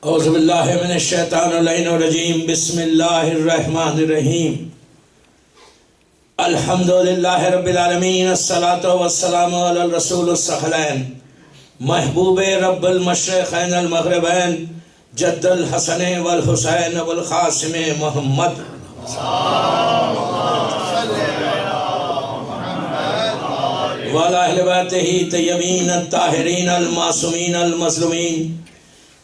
اعوذ باللہ من الشیطان اللعین الرجیم بسم اللہ الرحمن الرحیم الحمدللہ رب العالمین الصلاة والسلام علی الرسول الثقلین محبوب رب المشرقین المغربین جد الحسن والحسین والقاسم محمد وعلی اہل بیتہ طیبین الطاہرین المعصومین المظلومین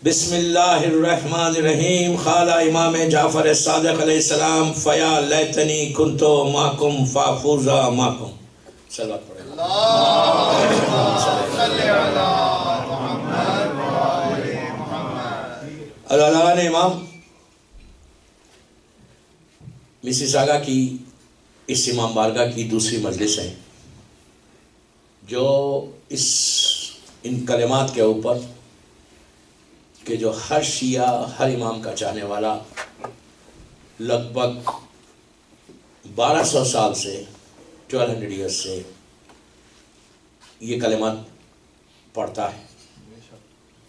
بسم اللہ الرحمن الرحیم. قال امام جعفر صادق علیہ السلام فیا لیتنی کنتو معکم فافوز معکم. صلوات پڑھیں. اللہ نے امام مسیساگا کی اس امام بارگاہ کی دوسری مجلس ہے جو ان کلمات کے اوپر کہ جو ہر شیعہ ہر امام کا چاہنے والا لگ بھگ 1200 سال سے 1200 ایئرز سے یہ کلمات پڑھتا ہے.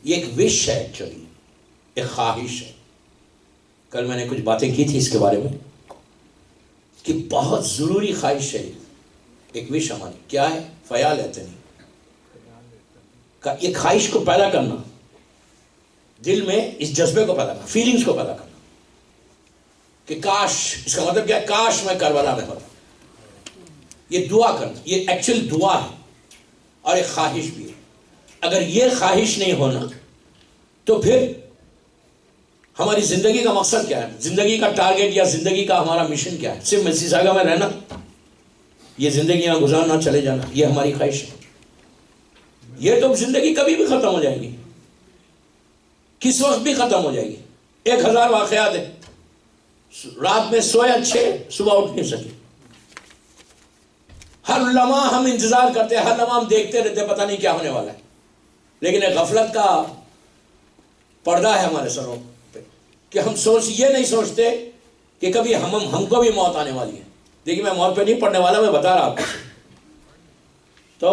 یہ ایک وش ہے، ایکچولی ایک خواہش ہے. کل میں نے کچھ باتیں کی تھی اس کے بارے میں کہ بہت ضروری خواہش ہے. ایک وش ہماری کیا ہے؟ فیا لیتنی، ایک خواہش کو پیدا کرنا دل میں، اس جذبے کو پیدا کرنا، فیلنگز کو پیدا کرنا کہ کاش، اس کا مطلب کیا ہے؟ کاش میں کربلا میں ہوتا. یہ دعا کرنا، یہ ایکچوئل دعا ہے اور ایک خواہش بھی ہے. اگر یہ خواہش نہیں ہونا تو پھر ہماری زندگی کا مقصد کیا ہے؟ زندگی کا ٹارگیٹ یا زندگی کا ہمارا مشن کیا ہے؟ صرف مسیساگا میں رہنا، یہ زندگی یہاں گزارنا، چلے جانا، یہ ہماری خواہش ہے. یہ تو زندگی کبھی بھی ختم ہو جائے گی، کس وقت بھی ختم ہو جائے گی. 1000 واقعات ہیں. رات میں سوئے اچھے، صبح اٹھ نہیں سکے. ہر لمحہ ہم انتظار کرتے ہیں، ہر لمحہ ہم دیکھتے رہتے، پتہ نہیں کیا ہونے والا ہے. لیکن ایک غفلت کا پردہ ہے ہمارے سروں پہ کہ ہم یہ نہیں سوچتے کہ کبھی ہم کو بھی موت آنے والی ہے. دیکھیے میں موت پہ نہیں پڑھنے والا، میں بتا رہا آپ کو. تو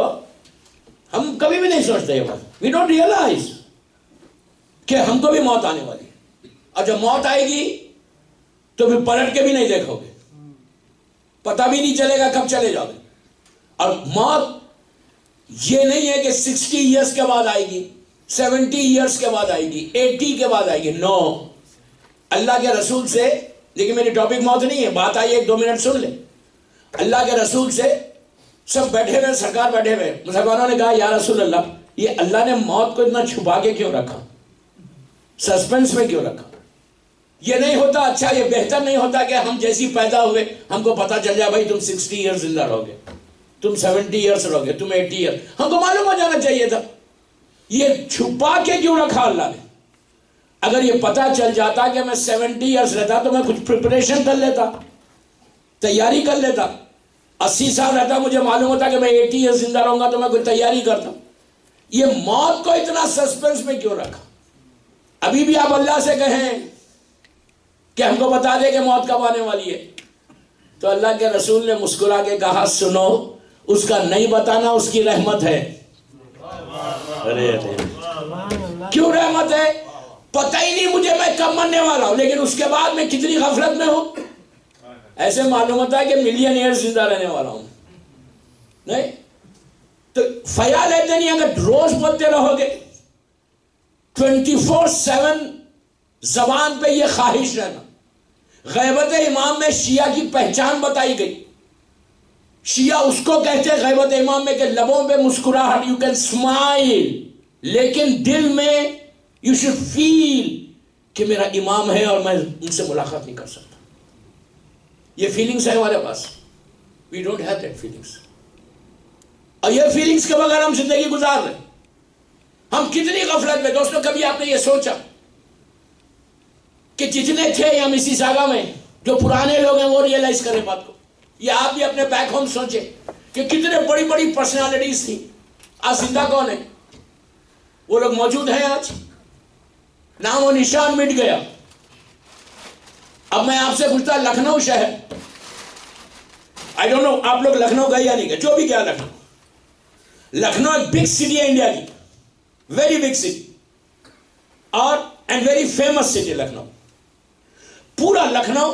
ہم کبھی بھی نہیں سوچتے یہ بات. وی ڈونٹ ریئلائز کہ ہم کو بھی موت آنے والی ہے. اور جب موت آئے گی تو پھر پلٹ کے بھی نہیں دیکھو گے، پتہ بھی نہیں چلے گا کب چلے جاؤ گے. اور موت یہ نہیں ہے کہ 60 ایئرس کے بعد آئے گی، 70 ایئرس کے بعد آئے گی، 80 کے بعد آئے گی. نو. اللہ کے رسول سے، لیکن میری ٹاپک موت نہیں ہے، بات آئی 1-2 منٹ سن لیں. اللہ کے رسول سے سب بیٹھے ہوئے، سرکار بیٹھے ہوئے، مسلمانوں نے کہا یا رسول اللہ، یہ اللہ نے موت کو اتنا چھپا کے کیوں رکھا، سسپینس میں کیوں رکھا؟ یہ نہیں ہوتا اچھا، یہ بہتر نہیں ہوتا کہ ہم جیسی پیدا ہوئے ہم کو پتا چل جائے بھائی تم 60 ایئر زندہ رہو گے، تم 70 ایئرس رہو گے، تم 80 ایئر، ہم کو معلوم ہو جانا چاہیے تھا. یہ چھپا کے کیوں رکھا اللہ نے؟ اگر یہ پتا چل جاتا کہ میں 70 ایئرس رہتا تو میں کچھ پریپریشن کر لیتا، تیاری کر لیتا. 80 سال رہتا، مجھے معلوم ہوتا کہ میں 80 ایئر زندہ رہوں گا تو میں کوئی تیاری کرتا. یہ موت کو اتنا سسپینس میں کیوں رکھا؟ ابھی بھی آپ اللہ سے کہیں کہ ہم کو بتا دے کہ موت کب آنے والی ہے. تو اللہ کے رسول نے مسکرا کے کہا سنو، اس کا نہیں بتانا اس کی رحمت ہے. کیوں رحمت ہے؟ پتہ ہی نہیں مجھے میں کب مرنے والا ہوں، لیکن اس کے بعد میں کتنی غفلت میں ہوں. ایسے معلوم ہوتا ہے کہ ملین ایئر زندہ رہنے والا ہوں. نہیں تو فیا لیتنی اگر روز بولتے رہو گے 24/7 زبان پہ یہ خواہش رہنا. غیبت امام میں شیعہ کی پہچان بتائی گئی. شیعہ اس کو کہتے ہیں غیبت امام میں کہ لبوں پہ مسکراہٹ، یو کین اسمائل، لیکن دل میں یو شوڈ فیل کہ میرا امام ہے اور میں ان سے ملاقات نہیں کر سکتا. یہ فیلنگز ہے ہمارے پاس. We don't have that feelings. اور یہ فیلنگز کے بغیر ہم زندگی گزار رہے. ہم کتنی غفلت میں. دوستوں کبھی آپ نے یہ سوچا کہ جتنے تھے یہاں مسیساگا میں جو پرانے لوگ ہیں وہ ریئلائز کریں بات کو. یہ آپ بھی اپنے بیک ہوم سوچیں کہ کتنے بڑی بڑی پرسنالٹیز تھیں. آج زندہ کون ہے؟ وہ لوگ موجود ہیں؟ آج نام و نشان مٹ گیا. اب میں آپ سے پوچھتا لکھنؤ شہر، آئی ڈونٹ نو آپ لوگ لکھنؤ گئے یا نہیں گئے، جو بھی گیا لکھنؤ ایک بگ سٹی ہے انڈیا کی، ویری بگ سٹی. اور and very famous city Lucknow. پورا لکھنؤ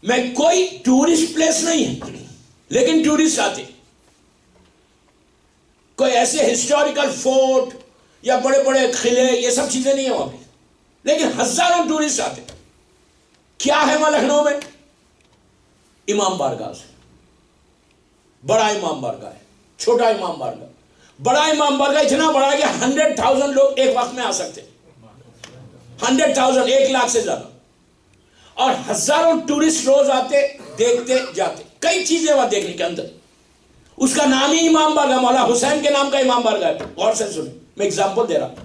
میں کوئی ٹورسٹ پلیس نہیں ہے لیکن ٹورسٹ آتے. کوئی ایسے ہسٹوریکل فورٹ یا بڑے بڑے قلعے یہ سب چیزیں نہیں ہیں وہاں پہ, لیکن ہزاروں ٹورسٹ آتے. کیا ہے وہاں لکھنؤ میں؟ امام بارگاہ سے. بڑا امام بارگاہ ہے, چھوٹا امام بارگاہ. بڑا امام بارگاہ اتنا بڑا ہے کہ 100,000 لوگ ایک وقت میں آ سکتے. 100,000, 1 لاکھ سے زیادہ. اور ہزاروں ٹورسٹ روز آتے, دیکھتے جاتے. کئی چیزیں وہاں دیکھنے کے اندر. اس کا نام ہی امام بارگاہ, مولا حسین کے نام کا امام بارگاہ ہے. غور سے سنیں, میں ایگزامپل دے رہا ہوں.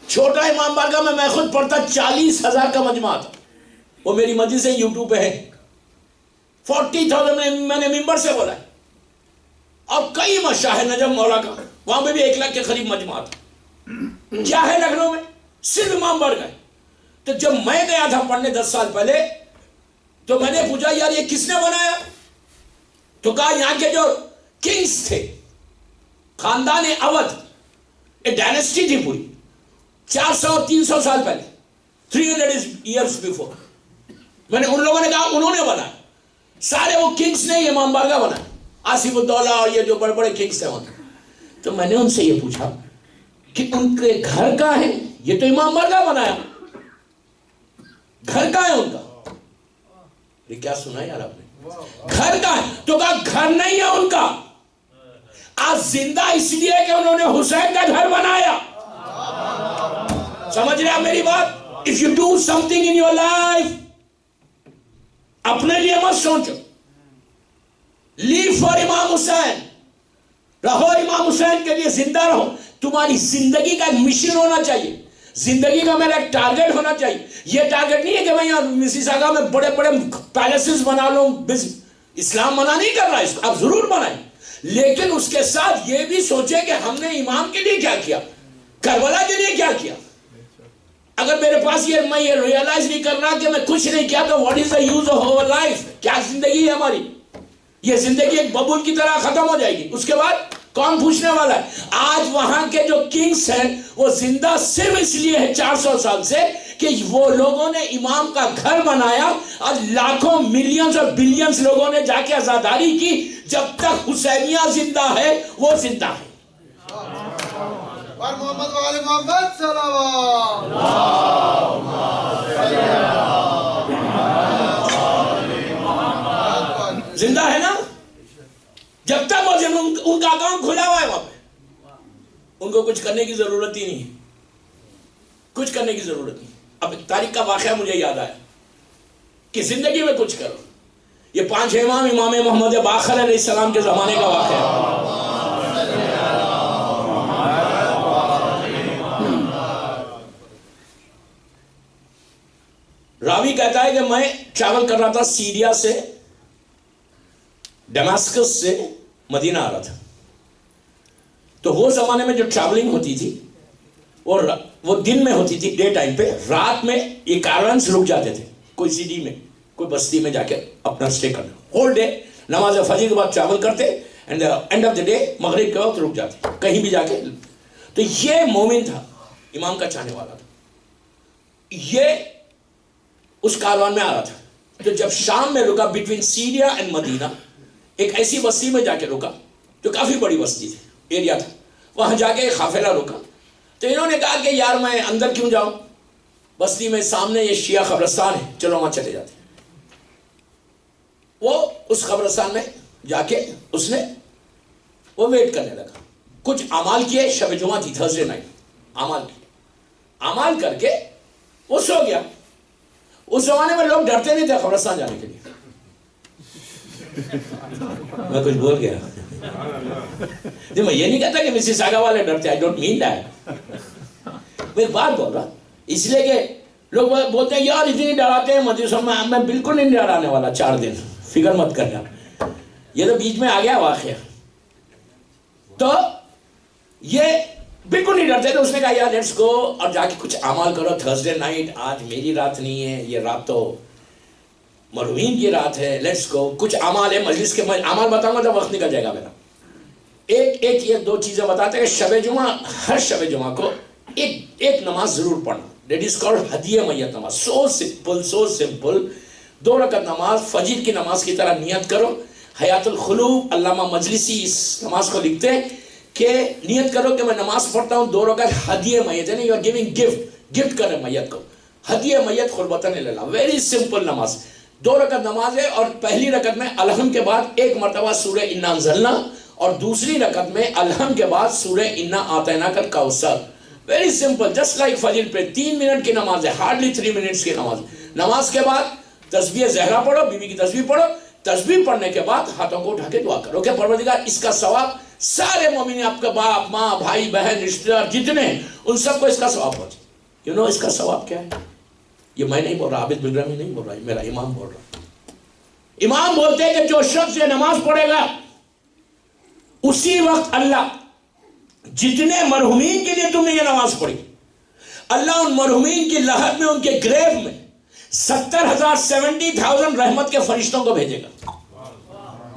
چھوٹا امام بارگاہ میں خود پڑھتا 40,000 کا مجمع تھا. وہ میری مسجد سے یوٹیوب پہ ہے. 40,000 میں نے ممبر سے بولا ہے. اور کئی مشاہد نجم مولا کا, وہاں پہ بھی 1 لاکھ کے قریب مجمع تھا. کیا ہے لکھنؤ میں؟ صرف امام بارگاہ. تو جب میں گیا تھا پڑھنے 10 سال پہلے, تو میں نے پوچھا یار یہ کس نے بنایا؟ تو کہا یہاں کے جو کنگز تھے, خاندان اودھ, ایک ڈائنسٹی تھی پوری, 400-300 سال پہلے, 300 years before. میں نے ان لوگوں نے کہا انہوں نے بنایا. سارے وہ کنگز نے یہ امام بارگاہ بنایا, آصف الدولہ اور یہ جو بڑے بڑے کنگز تھے وہاں. تو میں نے ان سے یہ پوچھا کہ ان کے گھر کہاں ہے؟ یہ تو امام بارگاہ بنایا, گھر کہاں ہے ان کا؟ یہ کیا سنا یار آپ نے؟ گھر کہاں ہے؟ تو کہا گھر نہیں ہے ان کا, آج زندہ اس لیے کہ انہوں نے حسین کا گھر بنایا. سمجھ رہے ہیں میری بات؟ if you do something in your life, اپنے لیے مت سوچو, لیو فار امام حسین, رہو امام حسین کے لیے, زندہ رہو. تمہاری زندگی کا ایک مشن ہونا چاہیے, زندگی کا میرا ایک ٹارگٹ ہونا چاہیے. یہ ٹارگٹ نہیں ہے کہ میں یہاں مسیساگا میں بڑے بڑے پیلسز بنا لوں. اسلام منع نہیں کر رہا, اس کو آپ ضرور بنائیں, لیکن اس کے ساتھ یہ بھی سوچیں کہ ہم نے امام کے لیے کیا کیا, کربلا کے لیے کیا کیا. اگر میرے پاس میں یہ ریئلائز نہیں کر رہا کہ میں کچھ نہیں کیا, تو what is the use of اور لائف؟ کیا زندگی ہے ہماری؟ یہ زندگی ایک ببول کی طرح ختم ہو جائے گی. اس کے بعد کون پوچھنے والا ہے؟ آج وہاں کے جو کنگز ہیں وہ زندہ صرف اس لیے ہے 400 سال سے کہ وہ لوگوں نے امام کا گھر بنایا, اور لاکھوں ملینز اور بلینز لوگوں نے جا کے عزاداری کی. جب تک حسینیہ زندہ ہے وہ زندہ ہے. اور محمد وآل محمد صلوات. زندہ ہے نا؟ جب تک وہ ان کا اکاؤنٹ کھلا ہوا ہے وہاں پہ, ان کو کچھ کرنے کی ضرورت ہی نہیں ہے, کچھ کرنے کی ضرورت نہیں. اب تاریخ کا واقعہ مجھے یاد آیا کہ زندگی میں کچھ کرو. یہ 5 امام محمد باقر علیہ السلام کے زمانے کا واقعہ ہے. راوی کہتا ہے کہ میں ٹریول کر رہا تھا سیریا سے, ڈیماسکس سے مدینہ آ رہا تھا. تو وہ زمانے میں جو ٹریولنگ ہوتی تھی وہ دن میں ہوتی تھی, ڈے ٹائم پہ. رات میں یہ کارونز رک جاتے تھے کوئی سٹی میں, کوئی بستی میں جا کے اپنا سٹے کرنا. ہول ڈے نماز فجر کے بعد ٹریول کرتے, and and of the day مغرب کے وقت رک جاتے کہیں بھی جا کے. تو یہ مومن تھا, امام کا چاہنے والا تھا. یہ اس کاروان میں آ رہا تھا. تو جب شام میں رکا بٹوین سیریا اینڈ مدینہ, ایک ایسی بستی میں جا کے رکا جو کافی بڑی بستی تھی, ایریا تھا. وہاں جا کے قافلہ رکا. تو انہوں نے کہا کہ یار میں اندر کیوں جاؤں, بستی میں سامنے یہ شیعہ قبرستان ہے, چلو وہاں چلے جاتے. وہ اس قبرستان میں جا کے اس نے وہ ویٹ کرنے لگا. کچھ اعمال کیے, شب جمعہ تھی, تھرسڈے نائٹ, اعمال کیے. اعمال کر کے وہ سو گیا. اس زمانے میں لوگ ڈرتے نہیں تھے قبرستان جانے کے لیے. میں کچھ بول گیا جی, میں یہ نہیں کہتا کہ مسیساگا والے ڈرتے, آئی ڈونٹ مین دیٹ. میں ایک بات بول رہا, اس لیے کہ لوگ بولتے ہیں یار اتنی ڈراتے ہیں مدرسوں میں. میں بالکل نہیں ڈرانے والا, 4 دن فکر مت کرنا. یہ تو بیچ میں آ گیا واقعہ. تو یہ بالکل نہیں ڈرتے. تو اس نے کہا یار لیٹس گو, اور جا کے کچھ اعمال کرو. تھرسڈے نائٹ, آج میری رات نہیں ہے, یہ رات تو مرحومین کی رات ہے. لیٹس گو, کچھ اعمال ہے مجلس کے. میں اعمال بتاؤں گا تو وقت نکل جائے گا میرا. ایک یہ 2 چیزیں بتاتے ہیں کہ شب جمعہ, ہر شب جمعہ کو ایک نماز ضرور پڑھنا. دیٹ از کالڈ ہدیہ میت نماز. So simple. 2 رکعت نماز فجر کی نماز کی طرح نیت کرو. حیات القلوب علامہ مجلسی اس نماز کو لکھتے ہیں کہ نیت کرو کہ میں نماز پڑھتا ہوں 2 رکعت ہدیہ میت, یعنی یو آر گیونگ گفٹ کرے میت کو. ہدیہ میت قربتاً اللہ. ویری سمپل نماز. 2 رکعت نماز ہے, اور پہلی رکعت میں الحمد کے بعد 1 مرتبہ سورہ انا انزلنا, اور دوسری رکعت میں الحمد کے بعد سورہ انا اعطیناک الکوثر. ویری سمپل, جسٹ لائک فجر پہ 3 منٹ کی نماز ہے, ہارڈلی 3 منٹس کی نماز. نماز کے بعد تسبیح زہرا پڑھو, بیوی کی تسبیح پڑھو. تسبیح پڑھنے کے بعد ہاتھوں کو اٹھا کے دعا کرو کہ پروردگار اس کا ثواب سارے مومنین, آپ کا باپ ماں بھائی بہن رشتہ دار جتنے ہیں ان سب کو اس کا ثواب پہنچے. یو نو اس کا ثواب کیا ہے؟ یہ میں نہیں بول رہا, عابد بلرامی نہیں بول رہا, میرا امام بول رہا. امام بولتے ہیں کہ جو شخص یہ نماز پڑھے گا اسی وقت اللہ جتنے مرحومین کے لیے تم نے یہ نماز پڑھی, اللہ ان مرحومین کی لحد میں, ان کے گریو میں 70,000 رحمت کے فرشتوں کو بھیجے گا.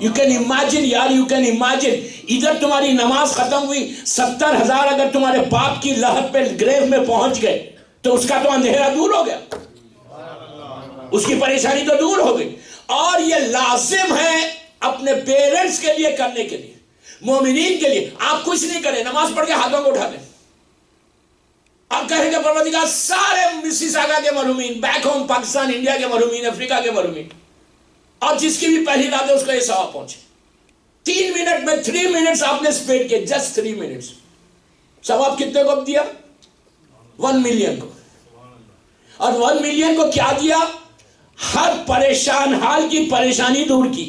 یو کین امیجن یار, یو کین امیجن. ادھر تمہاری نماز ختم ہوئی, 70,000 اگر تمہارے باپ کی لحد پہ گریو میں پہنچ گئے تو اس کا تو اندھیرا دور ہو گیا, اس کی پریشانی تو دور ہو گئی. اور یہ لازم ہے اپنے پیرنٹس کے لیے کرنے کے لیے, مومنین کے لیے. آپ کچھ نہیں کریں, نماز پڑھ کے ہاتھوں کو اٹھا دیں. آپ کہیں گے پروردگار سارے مسیساگا کے مرحومین, بیک ہوم پاکستان انڈیا کے مرحومین, افریقہ کے مرحومین, اور جس کی بھی پہلی رات ہے اس کو یہ ثواب پہنچے. 3 منٹ میں 3 منٹس آپ نے اسپینڈ کیے, جسٹ 3 منٹس. ثواب کتنے کو دیا؟ 1 ملین کو. اور 1 ملین کو کیا دیا؟ ہر پریشان حال کی پریشانی دور کی.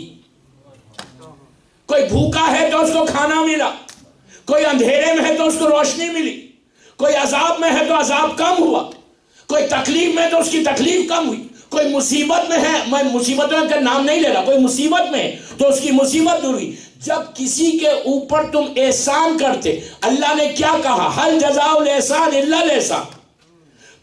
کوئی بھوکا ہے تو اس کو کھانا ملا, کوئی اندھیرے میں ہے تو اس کو روشنی ملی, کوئی عذاب میں ہے تو عذاب کم ہوا, کوئی تکلیف میں تو اس کی تکلیف کم ہوئی, کوئی مصیبت میں ہے, میں مصیبتوں کا نام نہیں لے رہا, کوئی مصیبت میں ہے تو اس کی مصیبت دور ہوئی. جب کسی کے اوپر تم احسان کرتے, اللہ نے کیا کہا؟ حل جزاء الاحسان الا الاحسان.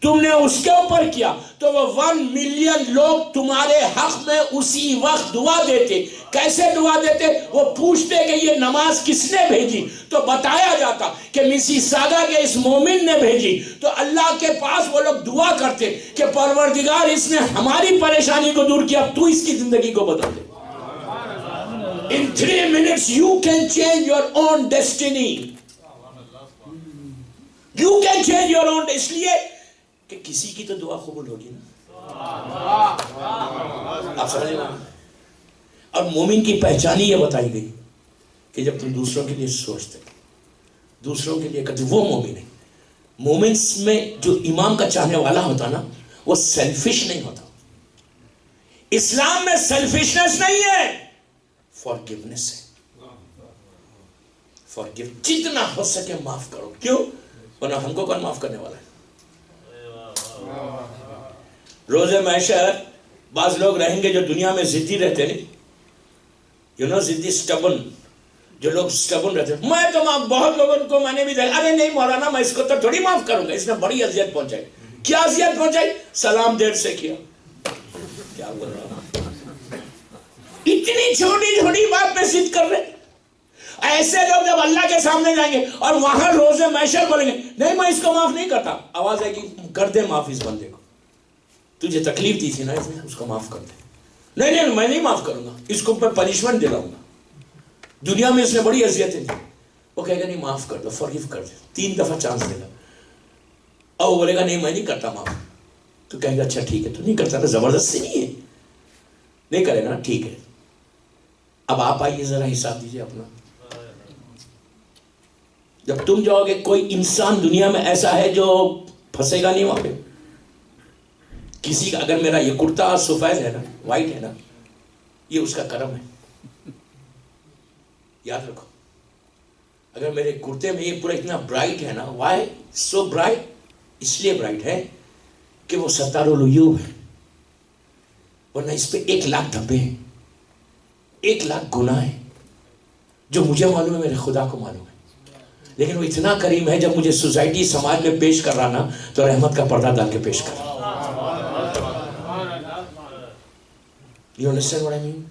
تم نے اس کے اوپر کیا تو وہ 1 ملین لوگ تمہارے حق میں اسی وقت دعا دیتے. کیسے دعا دیتے؟ وہ پوچھتے کہ یہ نماز کس نے بھیجی, تو بتایا جاتا کہ مسیساگا کے اس مومن نے بھیجی. تو اللہ کے پاس وہ لوگ دعا کرتے کہ پروردگار اس نے ہماری پریشانی کو دور کیا, اب تو اس کی زندگی کو بدل دے. In 3 minutes you can change your own destiny. You can change your own. اس لیے کہ کسی کی تو دعا قبول ہوگی نا, آپ سمجھے نا. اور مومن کی پہچان یہ بتائی گئی کہ جب تم دوسروں کے لیے سوچتے, دوسروں کے لیے کرتے, وہ مومن ہے. مومنس میں جو امام کا چاہنے والا ہوتا نا, وہ سیلفش نہیں ہوتا. اسلام میں سیلفشنس نہیں ہے, فارگیونیس ہے. فارگیو, جتنا ہو سکے معاف کرو. کیوں؟ ورنہ ہم کو کون معاف کرنے والا ہے؟ روز محشر بعض لوگ رہیں گے جو دنیا میں ضدی رہتے ہیں, یو نو ضدی, سٹبن. جو لوگ سٹبن رہتے ہیں, میں تو بہت لوگوں کو میں نے بھی دیکھا, ارے نہیں مولانا میں اس کو تو تھوڑی معاف کروں گا, اس نے بڑی اذیت پہنچائی. کیا اذیت پہنچائی؟ سلام دیر سے کیا. کیا بول رہا ہوں, اتنی چھوٹی چھوٹی بات پہ ضد کر رہے. ایسے لوگ جب اللہ کے سامنے جائیں گے اور وہاں روز محشر بولیں گے نہیں میں اس کو معاف نہیں کرتا, آواز آئے گی کر دے معاف اس بندے کو, تجھے تکلیف دی تھی نا اس کو معاف کر دے. نہیں نہیں میں نہیں معاف کروں گا, اس کو میں پنشمنٹ دلاؤں گا, دنیا میں اس نے بڑی اذیتیں دی. وہ کہے گا نہیں معاف کر دو, فارگیو کر دے, 3 دفعہ چانس دے گا. اور وہ بولے گا نہیں میں نہیں کرتا معاف. تو کہے گا اچھا ٹھیک ہے, تو نہیں کرتا نا, زبردستی نہیں ہے, نہیں کرے گا نا, ٹھیک ہے. اب آپ آئیے ذرا حساب دیجیے اپنا. جب تم جاؤ گے, کوئی انسان دنیا میں ایسا ہے جو پھنسے گا نہیں وہاں پہ. کسی کا اگر میرا یہ کرتا سفید ہے نا, وائٹ ہے نا, یہ اس کا کرم ہے, یاد رکھو. اگر میرے کرتے میں یہ پورا اتنا برائٹ ہے نا, وائی سو برائٹ, اس لیے برائٹ ہے کہ وہ ستار العیوب ہے, ورنہ اس پہ 1,00,000 دھبے ہیں, 1,00,000 گناہ ہیں جو مجھے معلوم ہے, میرے خدا کو معلوم ہے. لیکن وہ اتنا کریم ہے, جب مجھے سوسائٹی سماج میں پیش کر رہا نا, تو رحمت کا پردہ ڈال کے پیش کر رہا. You understand what I mean?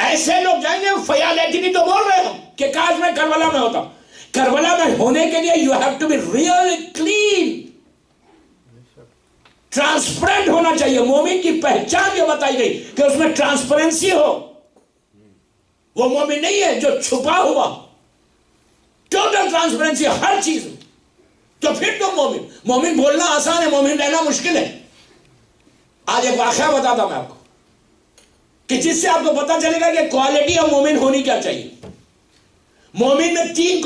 ایسے لوگ جائیں گے فیال ہے, تو بول رہے ہم کہ کاش میں کربلا میں ہوتا, کربلا میں ہونے کے لیے you have to be really clean, transparent ہونا چاہیے. مومن کی پہچان یہ بتائی گئی کہ اس میں ٹرانسپیرنسی ہو. وہ مومن نہیں ہے جو چھپا ہوا، ٹوٹل ٹرانسپیرنسی ہر چیز میں. تو پھر تو مومن بولنا آسان ہے، مومن رہنا مشکل ہے. آج ایک واقعہ بتاتا میں آپ کو کہ جس سے آپ کو پتا چلے گا کہ کوالٹی آف مومن ہونی کیا چاہیے. مومن میں 21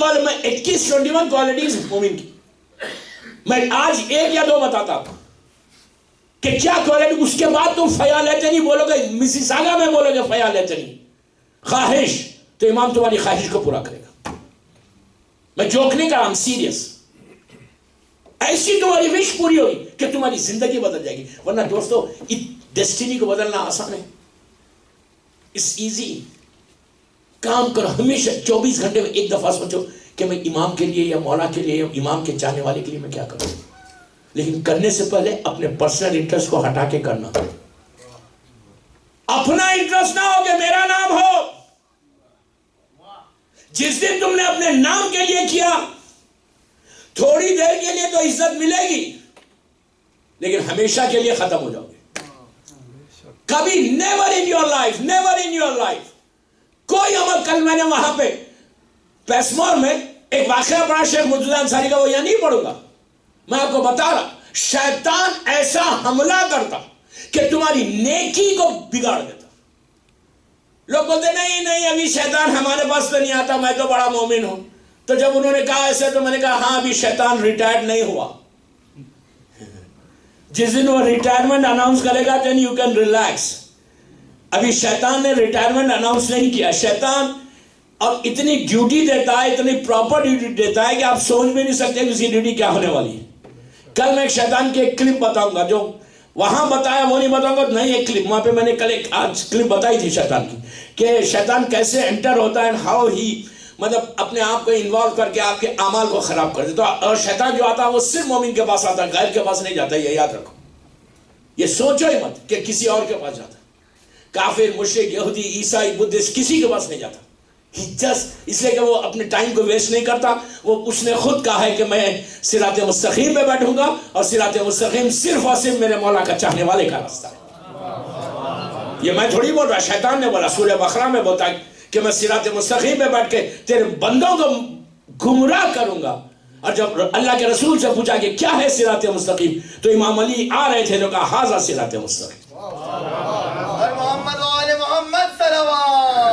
کوالٹیز مومن کی. میں آج 1 یا 2 بتاتا ہوں کہ کیا کوالٹی. اس کے بعد تم فیالیتنی بولو گے، مسیساگا میں بولو گے فیالیتنی، خواہش، تو امام تمہاری خواہش کو پورا کرے گا. میں جوک نہیں کر رہا ہوں، سیریس. ایسی تمہاری وش پوری ہوگی کہ تمہاری زندگی بدل جائے گی. ورنہ دوستو ڈیسٹینی کو بدلنا آسان ہے، اٹس ایزی. کام کرو ہمیشہ 24 گھنٹے میں ایک دفعہ سوچو کہ میں امام کے لیے یا مولا کے لیے یا امام کے چاہنے والے کے لیے میں کیا کروں. لیکن کرنے سے پہلے اپنے پرسنل انٹرسٹ کو ہٹا کے کرنا. اپنا انٹرسٹ نہ ہو کہ میرا نام ہو. جس دن تم نے اپنے نام کے لیے کیا، تھوڑی دیر کے لیے تو عزت ملے گی، لیکن ہمیشہ کے لیے ختم ہو جاؤ گے. کبھی never in your life, never in your life کوئی عمل. کل میں نے وہاں پہ پیسمور میں ایک واقعہ پڑھا شیخ مرتضی انصاری کا، وہ یہاں نہیں پڑھوں گا، میں آپ کو بتا رہا. شیطان ایسا حملہ کرتا کہ تمہاری نیکی کو بگاڑ دیتا. لوگ بولتے نہیں ابھی شیطان ہمارے پاس تو نہیں آتا، میں تو بڑا مومن ہوں. تو جب انہوں نے کہا ایسے تو میں نے کہا ہاں ابھی شیطان ریٹائرڈ نہیں ہوا. جس دن وہ ریٹائرمنٹ اناؤنس کرے گا then you can relax. ابھی شیطان نے ریٹائرمنٹ اناؤنس نہیں کیا. شیطان اب اتنی ڈیوٹی دیتا ہے، اتنی پراپر ڈیوٹی دیتا ہے کہ آپ سوچ بھی نہیں سکتے کہ اس کی ڈیوٹی کیا ہونے والی ہے. کل میں ایک شیطان کی ایک کلپ بتاؤں گا، جو وہاں بتایا وہ نہیں بتاؤں گا. نہیں، ایک کلپ وہاں پہ میں نے کل ایک آج کلپ بتائی تھی شیطان کی، کہ شیطان کیسے انٹر ہوتا ہے، ہاؤ ہی مطلب اپنے آپ کو انوالو کر کے آپ کے اعمال کو خراب کر دیتا. اور شیطان جو آتا ہے وہ صرف مومن کے پاس آتا ہے، غیر کے پاس نہیں جاتا. یہ یاد رکھو، یہ سوچو ہی مت کہ کسی اور کے پاس جاتا. کافر، مشرک، یہودی، عیسائی، بدھسٹ کسی کے پاس نہیں جاتا. اس لیے کہ وہ اپنے ٹائم کو ویسٹ نہیں کرتا. وہ اس نے خود کہا ہے کہ میں صراط مستقیم پہ بیٹھوں گا، اور صراط مستقیم صرف اور صرف میرے مولا کا چاہنے والے کا راستہ ہے. یہ میں تھوڑی بول رہا، شیطان نے بولا. سورہ بقرہ میں بولتا ہے کہ میں صراط مستقیم پہ بیٹھ کے تیرے بندوں کو گمراہ کروں گا. اور جب اللہ کے رسول سے پوچھا کہ کیا ہے صراط مستقیم، تو امام علی آ رہے تھے تو کہا ھذا صراط مستقیم. محمد وآل محمد صلوات.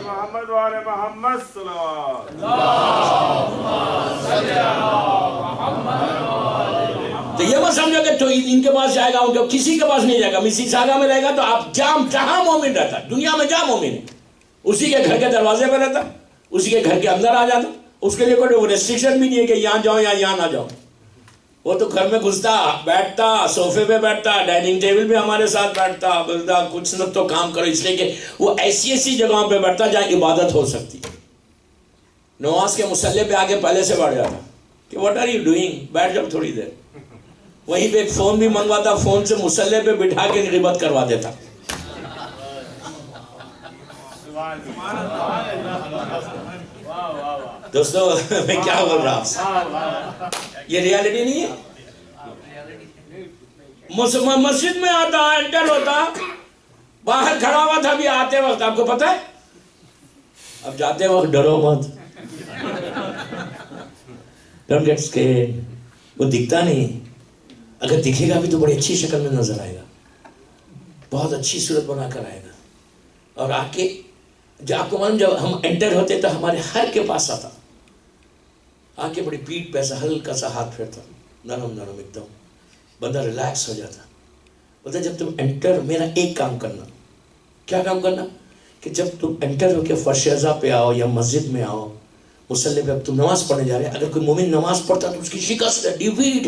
محمد وآل محمد صلوات. تو یہ مت سمجھو کہ تو ان کے پاس جائے گا، ان کے کسی کے پاس نہیں جائے گا. مسیساگا میں رہے گا تو آپ جہاں مومن رہتا ہے دنیا میں، جہاں مومن ہے اسی کے گھر کے دروازے پہ رہتا، اسی کے گھر کے اندر آ جاتا. اس کے لیے کوئی ریسٹرکشن بھی نہیں ہے کہ یہاں جاؤ یا یہاں نہ جاؤ. وہ تو گھر میں گھستا، بیٹھتا، صوفے پہ بیٹھتا، ڈائننگ ٹیبل پہ ہمارے ساتھ بیٹھتا، بولتا کچھ نہ تو کام کرو. اس لیے کہ وہ ایسی جگہوں پہ بیٹھتا جہاں عبادت ہو سکتی. نماز کے مصلی پہ آگے پہلے سے بیٹھ جاتا کہ واٹ آر یو ڈوئنگ، بیٹھ جاؤ تھوڑی دیر. وہیں پہ ایک فون بھی منگواتا، فون سے مصلی پہ بٹھا کے غیبت کروا دیتا. دوستو میں کیا بول رہا ہوں، یہ ریالٹی نہیں ہے. مسجد میں آتا، انٹر ہوتا، باہر کھڑا ہوا تھا بھی آتے وقت. آپ کو پتا ہے اب جاتے وقت ڈرو مت، ڈونٹ گیٹ اسکیئرڈ. وہ دکھتا نہیں، اگر دکھے گا بھی تو بڑی اچھی شکل میں نظر آئے گا، بہت اچھی صورت بنا کر آئے گا. اور آ کے آپ کو معلوم، جب ہم انٹر ہوتے تو ہمارے ہر کے پاس آتا، آ کے بڑی پیٹھ پہ ایسا ہلکا سا ہاتھ پھیرتا، نرم ایک دم، بندہ ریلیکس ہو جاتا. بولتا جب تم انٹر، میرا ایک کام کرنا. کیا کام کرنا؟ کہ جب تم انٹر ہو کے فرش ازا پہ آؤ یا مسجد میں آؤ، مصلی پہ اب تم نماز پڑھنے جا رہے، اگر کوئی مومن نماز پڑھتا تو اس کی شکست ہے، ڈیفیٹ.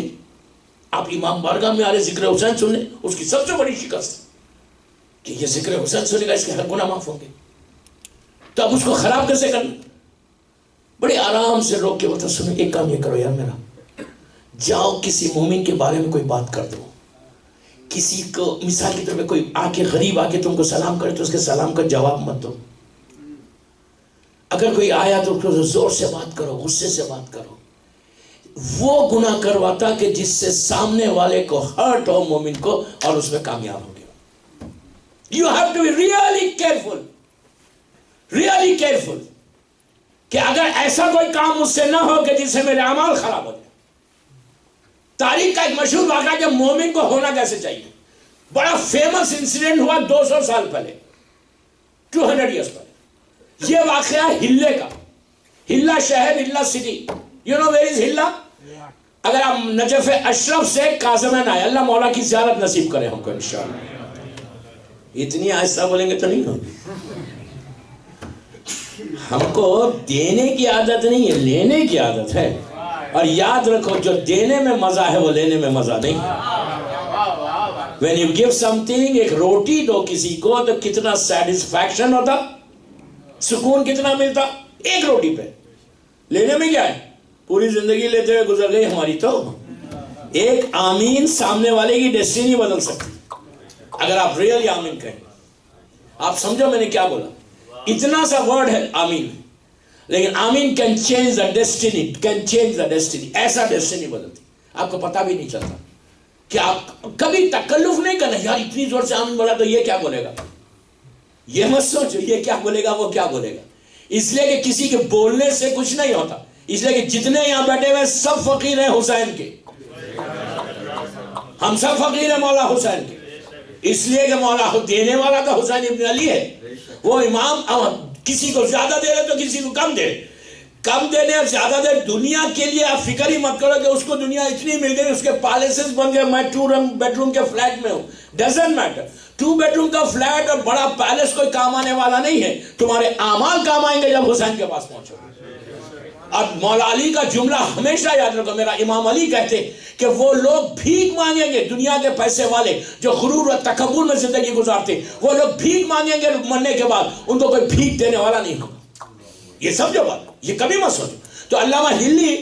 آپ امام بارگاہ میں آ رہے ذکر حسین سننے، اس کی سب سے بڑی شکست کہ یہ ذکر حسین سنے گا، اس کے ہر گناہ معاف ہوں گے. تو اب اس کو خراب کیسے کرنا؟ بڑے آرام سے روک کے بتا، سنو ایک کام یہ کرو یار میرا، جاؤ کسی مومن کے بارے میں کوئی بات کر دو، کسی کو مثال کے طور پہ کوئی آ کے غریب آ کے تم کو سلام کرے تو اس کے سلام کا جواب مت دو. اگر کوئی آیا تو زور سے بات کرو, غصے سے بات کرو. وہ گناہ کرواتا کہ جس سے سامنے والے کو ہرٹ ہو مومن کو اور اس میں کامیاب ہو گیا. You have to be really careful, really careful کہ اگر ایسا کوئی کام مجھ سے نہ ہو کہ جس سے میرے اعمال خراب ہو جائے. تاریخ کا ایک مشہور واقعہ کہ مومن کو ہونا کیسے چاہیے. بڑا فیمس انسیڈنٹ ہوا 200 سال پہلے, 200 ایئرس پہلے. یہ واقعہ ہلے کا, ہلا شہر, Hala city. You know where is Hala? اگر آپ نجف اشرف سے کاظمین آئے, اللہ مولا کی زیارت نصیب کرے ہم کو انشاءاللہ. اتنی آہستہ بولیں گے تو نہیں ہوگی. ہم کو دینے کی عادت نہیں ہے, لینے کی عادت ہے. اور یاد رکھو جو دینے میں مزہ ہے وہ لینے میں مزہ نہیں ہے. When you give something, ایک روٹی دو کسی کو تو کتنا سیٹسفیکشن ہوتا, سکون کتنا ملتا ایک روٹی پہ. لینے میں کیا ہے, پوری زندگی لیتے ہوئے گزر گئی ہماری. تو ایک آمین سامنے والے کی ڈیسٹینی بدل سکتی اگر آپ ریئلی آمین کہیں. آپ سمجھو میں نے کیا بولا. اتنا سا ورڈ ہے آمین, لیکن آمین can change the destiny, can change the destiny. ایسا ڈیسٹینی بدلتی آپ کو پتا بھی نہیں چلتا. کہ آپ کبھی تکلف نہیں کرنا یار اتنی زور سے آمین بولا تو یہ کیا بولے گا, یہ مت سوچو یہ کیا بولے گا وہ کیا بولے گا. اس لیے کہ کسی کے بولنے سے کچھ نہیں ہوتا. اس لیے کہ جتنے یہاں بیٹھے ہوئے سب فقیر ہیں حسین کے. ہم سب فقیر ہیں مولا حسین کے. اس لیے کہ مولا دینے والا تو حسین ابن علی ہے. وہ امام کسی کو زیادہ دے رہے تو کسی کو کم دے. کم دینے اور زیادہ دے دنیا کے لیے آپ فکر ہی مت کرو کہ اس کو دنیا اتنی مل گئی, اس کے پالیسز بن گئے, میں 2 بیڈ روم کے فلیٹ میں ہوں. Doesn't matter. 2 بیڈ روم کا فلیٹ اور بڑا پیلس کوئی کام آنے والا نہیں ہے. تمہارے اعمال کام آئیں گے جب حسین کے پاس پہنچو. اب مولا علی کا جملہ ہمیشہ یاد رکھو. میرا امام علی کہتے کہ وہ لوگ بھیک مانگیں گے, دنیا کے پیسے والے جو غرور و تکبر میں زندگی گزارتے, وہ لوگ بھیک مانگیں گے مرنے کے بعد, ان کو کوئی بھیک دینے والا نہیں ہوگا. یہ سمجھو بات, یہ کبھی مت سوچو. تو علامہ ہلی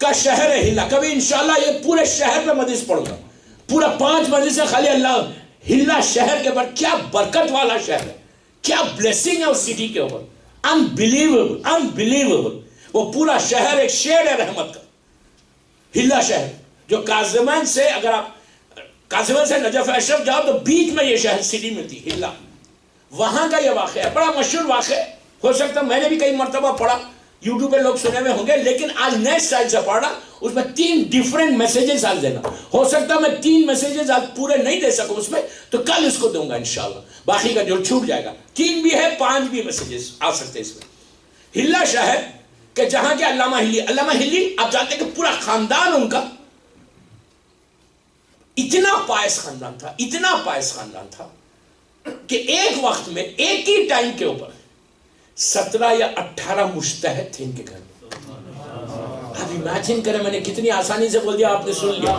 کا شہر ہے ہلا. کبھی انشاءاللہ یہ پورے شہر پہ مجلس پڑھوں گا, پورا 5 مجلس ہے خالی اللہ ہلا شہر کے اوپر. کیا برکت والا شہر ہے, کیا بلیسنگ ہے اس سٹی کے اوپر. Unbelievable, unbelievable. وہ پورا شہر ایک شیڈ ہے رحمت کا. ہلا شہر جو کاظمین سے, اگر آپ کاظمین سے نجف اشرف جاؤ تو بیچ میں یہ شہر سٹی ملتی ہلا. وہاں کا یہ واقعہ ہے, بڑا مشہور واقعہ ہے. ہو سکتا میں نے بھی کئی مرتبہ پڑھا, یوٹیوب پہ لوگ سنے ہوئے ہوں گے, لیکن آج نئے سٹائل سے پڑھ رہا. اس میں 3 ڈیفرنٹ میسیجز آج دینا. ہو سکتا میں 3 میسیجز آج پورے نہیں دے سکوں اس میں, تو کل اس کو دوں گا انشاءاللہ. باقی کا جو چھوٹ جائے گا, 3 بھی ہے 5 بھی میسیجز آ سکتے اس میں. ہلا شہر کہ جہاں کے علامہ ہلی, علامہ ہلی آپ جانتے ہیں کہ پورا خاندان ان کا اتنا پائس خاندان تھا, اتنا پائس خاندان تھا کہ ایک وقت میں ایک ہی ٹائم کے اوپر 17 یا 18 مجتہد تھے ان کے گھر میں. آپ امیجن کریں, میں نے کتنی آسانی سے بول دیا, آپ نے سن لیا.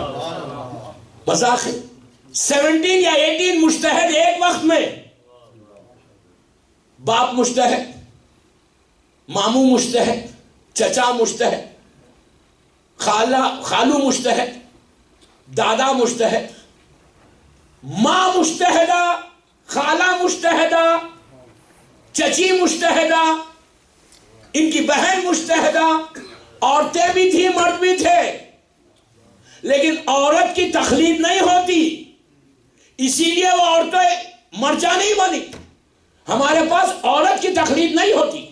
مذاق ہے. 17 یا 18 مجتہد ایک وقت میں. باپ مجتہد, ماموں مجتہد, چچا مجتہد, خالو مجتہد, دادا مجتہد, ماں مجتہدہ, خالہ مجتہدہ, چچی مجتہدہ, ان کی بہن مجتہدہ. عورتیں بھی تھیں مرد بھی تھے, لیکن عورت کی تخلیق نہیں ہوتی, اسی لیے وہ عورتیں مرجع نہیں بنی. ہمارے پاس عورت کی تخلیق نہیں ہوتی,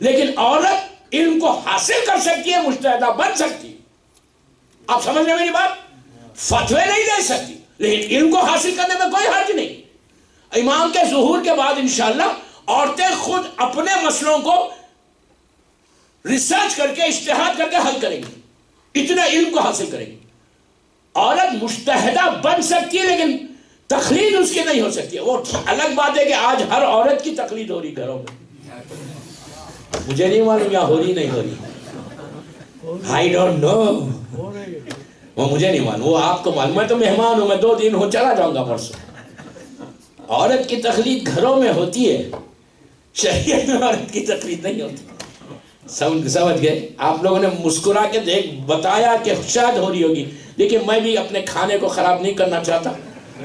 لیکن عورت علم کو حاصل کر سکتی ہے, مجتہدہ بن سکتی ہے. آپ سمجھ رہے میری بات؟ فتوے نہیں دے سکتی, لیکن علم کو حاصل کرنے میں کوئی حرج نہیں. امام کے ظہور کے بعد انشاءاللہ عورتیں خود اپنے مسئلوں کو ریسرچ کر کے, اجتہاد کر کے حل کریں گی, اتنا علم کو حاصل کریں گی. عورت مجتہدہ بن سکتی ہے, لیکن تقلید اس کی نہیں ہو سکتی. وہ الگ بات ہے کہ آج ہر عورت کی تقلید ہو رہی گھروں میں. مجھے نہیں معلوم یا ہو رہی نہیں ہو رہی, I don't know. وہ مجھے نہیں معلوم, وہ آپ کو معلوم. میں تو مہمان ہوں, میں 2 دن ہو چلا جاؤں گا پرسوں. عورت کی تخلیق گھروں میں ہوتی ہے, شریعت میں عورت کی تخلیق نہیں ہوتی. سمجھ گئے؟ آپ لوگوں نے مسکرا کے بتایا کہ شاید ہو رہی ہوگی, لیکن میں بھی اپنے کھانے کو خراب نہیں کرنا چاہتا.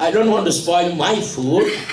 I don't want to spoil my food.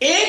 1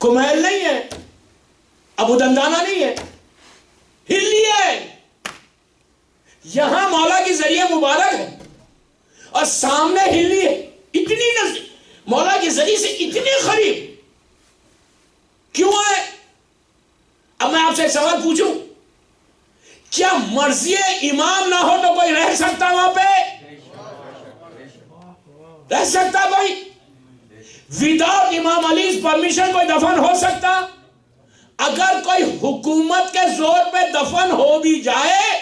Kumail نہیں ہے، ابو دندانہ نہیں ہے، ہلی ہے. یہاں مولا کی ذریعہ مبارک ہے اور سامنے ہلی ہے. اتنی نزدیک، مولا کے ذریعے سے اتنے قریب کیوں ہے؟ اب میں آپ سے ایک سوال پوچھوں، کیا مرضی امام نہ ہو تو کوئی رہ سکتا وہاں پہ؟ رہ سکتا کوئی؟ وداؤٹ امام علی's پرمیشن کوئی دفن ہو سکتا؟ اگر کوئی حکومت کے زور پہ دفن ہو بھی جائے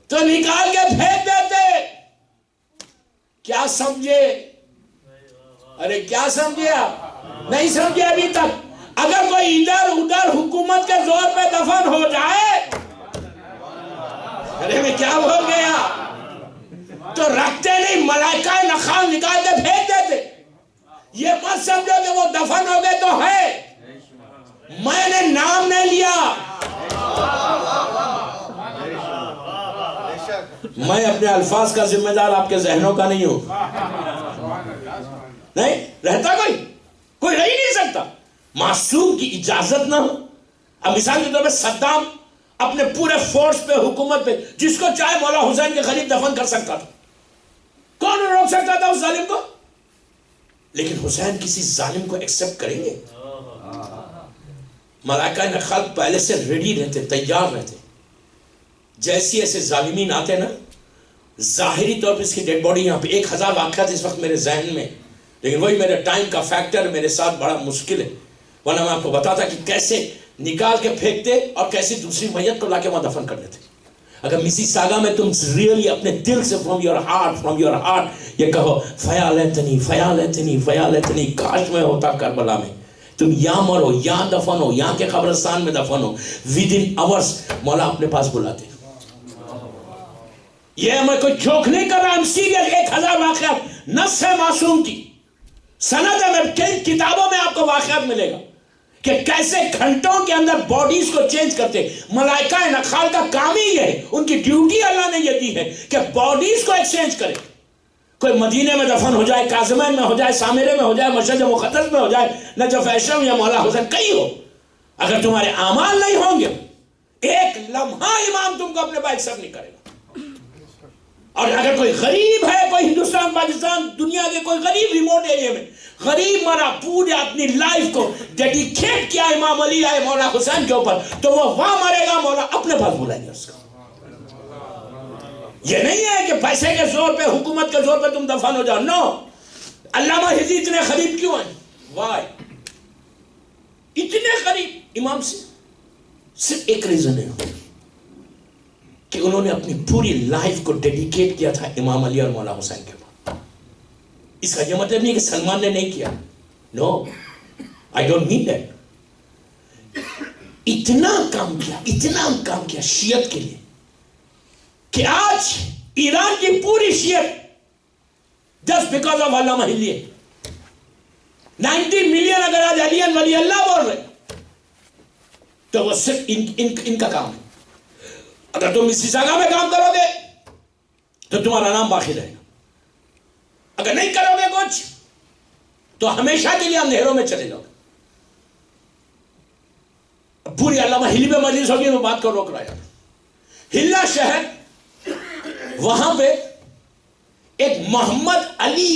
تو نکال کے پھینک دیتے. کیا سمجھے؟ ارے کیا سمجھے آپ؟ نہیں سمجھے ابھی تک. اگر کوئی ادھر ادھر حکومت کے زور پہ دفن ہو جائے، ارے میں کیا بول گیا، تو رکھتے نہیں، ملائکہ نخال نکال کے پھینک دیتے. یہ مت سمجھو کہ وہ دفن ہو گئے تو ہے. میں نے نام نہیں لیا، میں اپنے الفاظ کا ذمہ دار آپ کے ذہنوں کا نہیں ہوں. نہیں رہتا کوئی رہ ہی نہیں سکتا معصوم کی اجازت نہ ہو. اب مثال کے طور پہ صدام اپنے پورے فورس پہ، حکومت پہ، جس کو چاہے مولا حسین کے قریب دفن کر سکتا تھا. کون روک سکتا تھا اس ظالم کو؟ لیکن حسین کسی ظالم کو ایکسپٹ کریں گے؟ ملائکہ نخال پہلے سے ریڈی رہتے، تیار رہتے. جیسی ایسے ظالمین آتے نا، ظاہری طور پہ اس کی ڈیڈ باڈی یہاں پہ 1000 واقعات اس وقت میرے ذہن میں، لیکن وہی میرے ٹائم کا فیکٹر میرے ساتھ بڑا مشکل ہے. ورنہ میں آپ کو بتاتا کہ کیسے نکال کے پھینکتے اور کیسے دوسری میت کو لا کے وہاں دفن کر دیتے. اگر مسی ساگا میں تم ریئلی اپنے دل سے فرام یور ہارٹ یہ کہو فیالتنی فیالتنی فیالتنی، کاش میں ہوتا کربلا میں، تم یہاں مرو، یہاں دفن ہو، یہاں کے قبرستان میں دفن ہو، ودن آورس مولا اپنے پاس بلاتے. یہ میں کوئی جوک نہیں کر رہا، ہم سیریس. 1000 واقعات نفس ہے معصوم کی، سند ہے. میں کئی کتابوں میں آپ کو واقعات ملے گا کہ کیسے گھنٹوں کے اندر باڈیز کو چینج کرتے. ملائکہ نخال کا کام ہی ہے، ان کی ڈیوٹی اللہ نے یہ دی ہے کہ باڈیز کو ایکسچینج کرے. کوئی مدینے میں دفن ہو جائے، کاظمین میں ہو جائے، سامرے میں ہو جائے، مشہد مقدس میں ہو جائے، نجف اشرف یا مولا حسین کہیں ہو، اگر تمہارے اعمال نہیں ہوں گے ایک لمحہ امام تم کو اپنے پاس ایکسپٹ نہیں کرے گا. اور اگر کوئی غریب ہے، کوئی ہندوستان پاکستان دنیا کے کوئی غریب ریموٹ ایریا میں غریب مرا، پورے اپنی لائف کو ڈیڈیکیٹ کیا امام علی آئے مولا حسین کے اوپر، تو وہ وہاں مرے گا، مولا اپنے پاس بلائیں گے اس کو. یہ نہیں ہے کہ پیسے کے زور پہ، حکومت کے زور پہ تم دفن ہو جاؤ. نو. علامہ حزی اتنے قریب کیوں ہیں؟ وائی اتنے قریب امام سے؟ صرف ایک ریزن ہے کہ انہوں نے اپنی پوری لائف کو ڈیڈیکیٹ کیا تھا امام علی اور مولا حسین کے اوپر. اس کا یہ مطلب نہیں کہ سلمان نے نہیں کیا. نو، آئی ڈونٹ مین دیٹ. اتنا کام کیا شیعت کے لیے کہ آج ایران کی پوری شیعت جسٹ بیکاز آف علامہ حلی ہے. 90 ملین اگر آج علی ولی اللہ بول رہے تو وہ صرف ان کا کام ہے. اگر تم مسیساگا میں کام کرو گے تو تمہارا نام باقی رہے گا. اگر نہیں کرو گے کچھ تو ہمیشہ کے لیے اندھیروں میں چلے جاؤ گے. پوری علامہ حلی پہ مجلس ہوگی، میں بات کو روک رہا ہے. ہلا شہر، وہاں پہ ایک محمد علی